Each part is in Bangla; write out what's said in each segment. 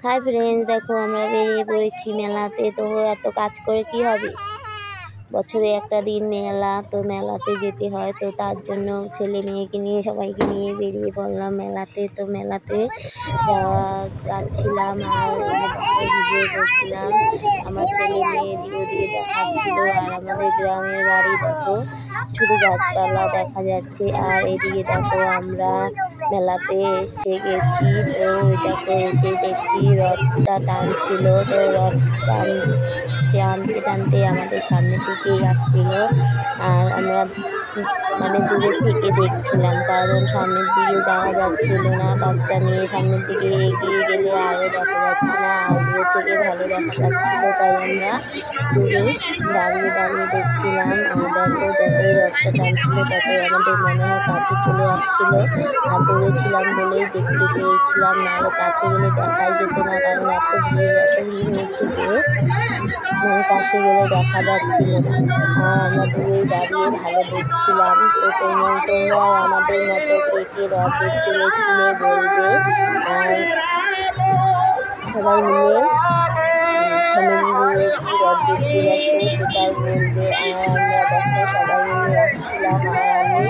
हाय फ्रेंड्स, देखो আমরা বেরিয়ে পড়েছি মেলাতে। তো এত কাজ করে কি হবে, বছরে একটা দিন মেলা, তো মেলাতে যেতে হয়। তো তার জন্য ছেলে মেয়েকে নিয়ে সবাইকে নিয়ে বেরিয়ে পড়লাম মেলাতে। তো মেলাতে যাচ্ছিলাম আর ভিডিও করছিলাম। আমার ছেলে মেয়ে এদিকে ওদিকে দেখাচ্ছিল। আর আমাদের গ্রামের বাড়ি দেখো, শুধু গাছপালা দেখা যাচ্ছে। আর এদিকে দেখো আমরা মেলাতে এসে গেছি। তো দেখো এসে দেখছি রথটা টানছিল। তো রথ টানতে টানতে আমাদের সামনের দিকেই আসছিল। আর আমরা দূরে থেকে দেখছিলাম, কারণ সামনের দিকে যাওয়া যাচ্ছিল না। বাচ্চা নিয়ে সামনের দিকে এগিয়ে গেলে আরও দেখা যাচ্ছে না, আর দূরে থেকে ভালো দেখা যাচ্ছিল। তাই আমরা দূরে দাঁড়িয়ে দাঁড়িয়ে দেখছিলাম। আর দেখো যতই রথটা টানছিল ততই আমাদের মনে হয় কাছে চলে আসছিল। আর দূরে ছিলাম বলেই দেখতে পেয়েছিলাম, নাহলে কাছে গেলে দেখাই যেত না, কারণ এত ভিড় হয়েছে যে কাছে গেলে দেখা যাচ্ছিল না। আর আমরা দূরেই দাঁড়িয়ে ভালো দেখছিলাম। তো তোমরাও আমাদের মতো কে কে রথ দেখতে গেছিলে বলবে। আর সবাই মিলে ফ্যামিলি নিয়ে কি রথ দেখতে গেছো সেটাও বলবে। আর আমরা দেখো সবাই মিলে আসছিলাম। আর আমি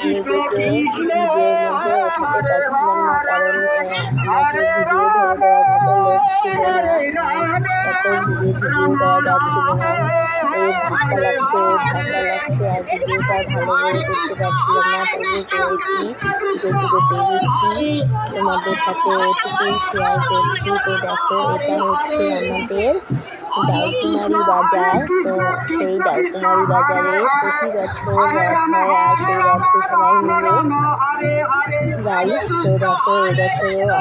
নিজেকে ভিডিওর মধ্যে ওঠাতে পারছিলাম না, কারণ আমাকে ভিডিও ধরে দেওয়ার মতো লোক ছিল না। এত ভিডিও করা যাচ্ছিল না। ওর ধাক্কা লাগছে আর ভিডিওটা ভালো করে করতে পারছিলাম না। তবু করেছি, যেটুকু পেরেছি তোমাদের সাথে ওটুকুই শেয়ার করছি। তো দেখো এটা হচ্ছে আমাদের ডাউকুমারি বাজার। তো সেই ডাউকুমারি বাজারে প্রতি বছর রথ হয়, আর সেই রথে সবাই মিলে যাই। তো দেখো এবছরও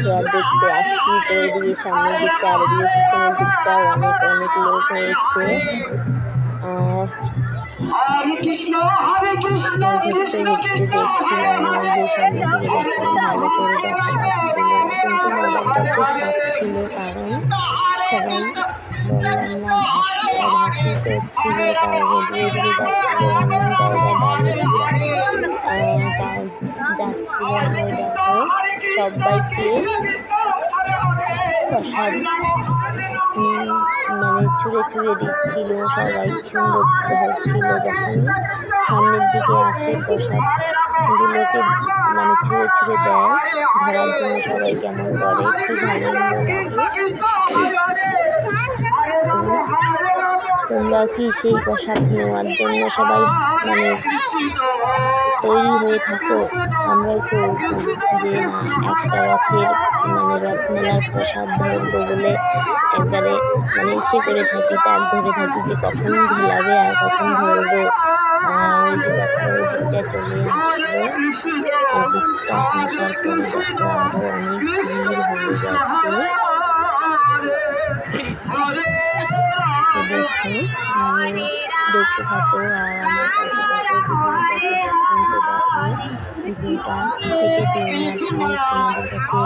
রথ দেখতে আসছি। তো এদিকে সামনের দিকটা আর এদিকে পিছনের দিকটা অনেক লোক হয়েছে। আর ঘুরতে দেখছিলাম যে সামনের দিকে দেখো ভালো করে দেখা যাচ্ছিল, কিন্তু মোবাইলটা খুব পাচ্ছিল, কারণ সবাই বললাম না ধাক্কি করছিল। কারণ এদিকে যাচ্ছিল, এমন জায়গায় দাঁড়িয়েছিলাম যাচ্ছিলাম। ওই দেখো সবাইকে প্রসাদ ছুঁড়ে দিচ্ছিল। সবাই সুন্দর হচ্ছিল যখন সামনের দিকে আসে প্রসাদগুলোকে ছুঁড়ে দেয় ধরার জন্য। সবাই কেমন করে, খুব আনন্দ লাগে। তোমরা কি সেই প্রসাদ নেওয়ার জন্য সবাই তৈরি হয়ে থাকো? আমরাও তো যে না একটা রথের রথ মেলার প্রসাদ ধরবো বলে একবারে ইসে করে থাকি, তার ধরে থাকি যে কখন ঢেলাবে আর কখন ধরবো। আর এই যে দেখো এদিকটা চলে আসলো, এদিকটা আসার পরে দেখো আরো অনেক ভিড় হয়ে যাচ্ছে। দেখতে থাকো আর আমার পাশে থাকো, শেষ পর্যন্ত দেখো ভিডিওটা থেকে দিও না প্লিজ, তোমাদের কাছে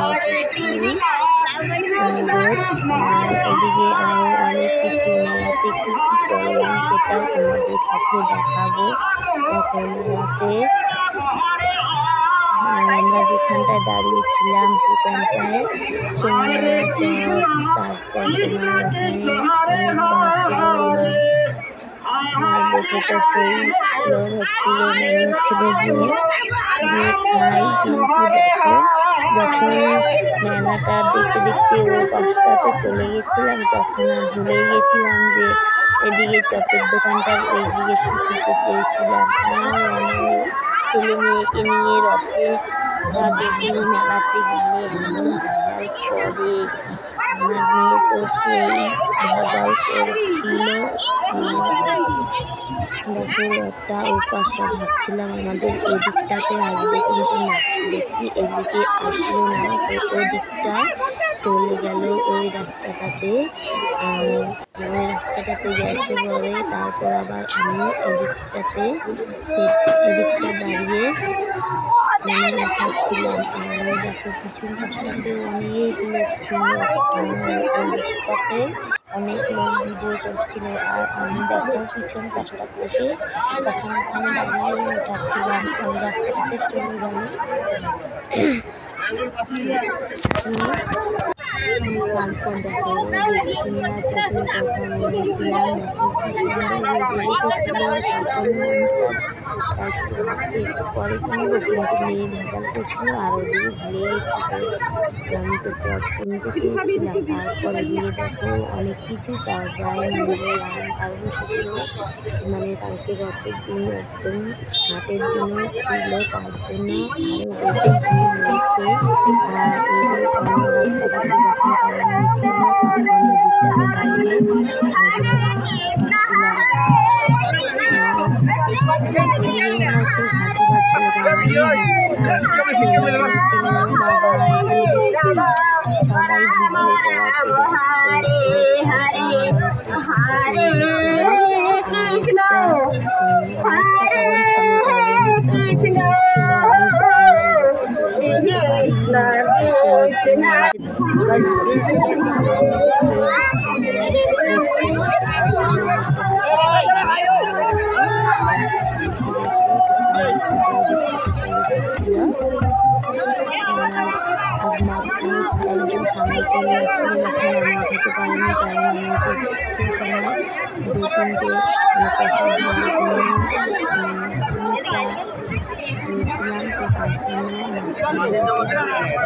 অনুরোধ। আর এদিকে আরও অনেক কিছু মেলাতে কি করলাম সেটাও তোমাদের সাথে দেখাবো। এখন মেলাতে আমরা যেখানটায় দাঁড়িয়েছিলাম সেখানটায় সিঙ্গারা চপ, তারপর তোমার ওখানে অনেক ভাবছিল দেখে তো সেই লোক হচ্ছিল, মনে হচ্ছিল যে খাই। কিন্তু দেখো যখন মেলাটা দেখতে দেখতে ওই পাশটাতে চলে গেছিলাম, তখন আর ভুলে গেছিলাম যে এদিকে চপের দোকানটা এগিয়ে খেতে চেয়েছিলাম। আর ছেলে মেয়েকে নিয়ে রথে বা যে কোনো মেলাতে গেলে এমন ভেজাল করে, আমার মেয়ে তো সেই ভেজাল করছিল। দেখো রথটা ওই পাশে ভাবছিলাম আমাদের এদিকটাতে আসবে, কিন্তু না, দেখি এদিকে আসলো না। তো ওই দিকটা চলে গেল ওই রাস্তাটাতে। আর ওই রাস্তাটাতে গেছে বলে তারপর আবার আমি এদিকটা দাঁড়িয়ে দেখাচ্ছিলাম। আর ওই দেখো পিছন পাশটাতে অনেক লোক ছিল, অনেক লোক ভিডিও করছিল। আর আমি দেখো পিছন পাশটা থেকে তখন ওখানে দাঁড়িয়ে ওঠাচ্ছিলাম। ওই রাস্তাটাতে চলে গেল। তারপর দেখো সিনেমা চোখে তখন এনেছিলাম, দেখো কি সুন্দর রেখেছিল। তারপর ভাবছি একটু পরে কিনবো, কিন্তু মেয়ে ভেজাল করছিল আর ওদিকে ভুলে গেছিল। আমি তো চপ কিনতে চেয়েছিলাম। তারপরে গিয়ে দেখো অনেক কিছুই পাওয়া যায়, নিয়ে এলাম। কারণ সেগুলো মানে কালকে রথের দিন একদম হাটের দিনও ছিল, তার জন্য আরও বেশি ভিড় হয়েছে। আর এই যে অন্য রাস্তাটাতে যখন তারা নিয়েছিল তখন এদিকটাতে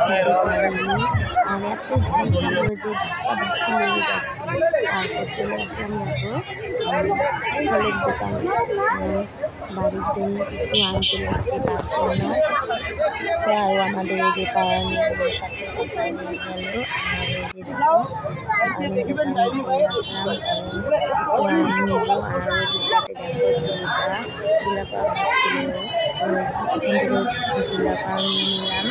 দাঁড়িয়ে আর এত ভিড় ছিল যে ধাক্কা লেগে যাচ্ছে। তারপর চলে আসলাম দেখো ফলের দোকানে, বাড়ির জন্য কিছু আনতে লাগছে তার জন্য। আর আমাদের এই যে পাড়ার মেয়েদের সাথে কথা হয়ে গেল। আর এই যে দেখো আমি দোকানে চলে আসলাম, কারণ কিছু আম নিব। আর ওই দিকটাতে দেখো ছেলেটা জিলাপা খাচ্ছিল, কিন্তু জিলাপা নিয়ে নিলাম।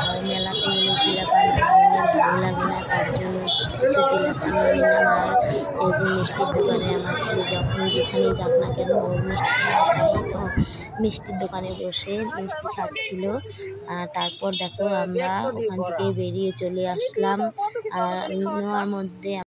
আর মেলাতে গেলে জিলাপা না নিলে ভালো লাগে না, তার জন্য কিছু জিলাপা নিয়ে নিলাম। আর এই যে মিষ্টির দোকানে আমার ছেলে যখন যেখানেই যাক না কেন ওর মিষ্টি খাওয়া চাই, তো মিষ্টির দোকানে বসে মিষ্টি খাচ্ছিল। আর তারপর দেখো আমরা ওখান থেকে বেরিয়ে চলে আসলাম। আর নেওয়ার মধ্যে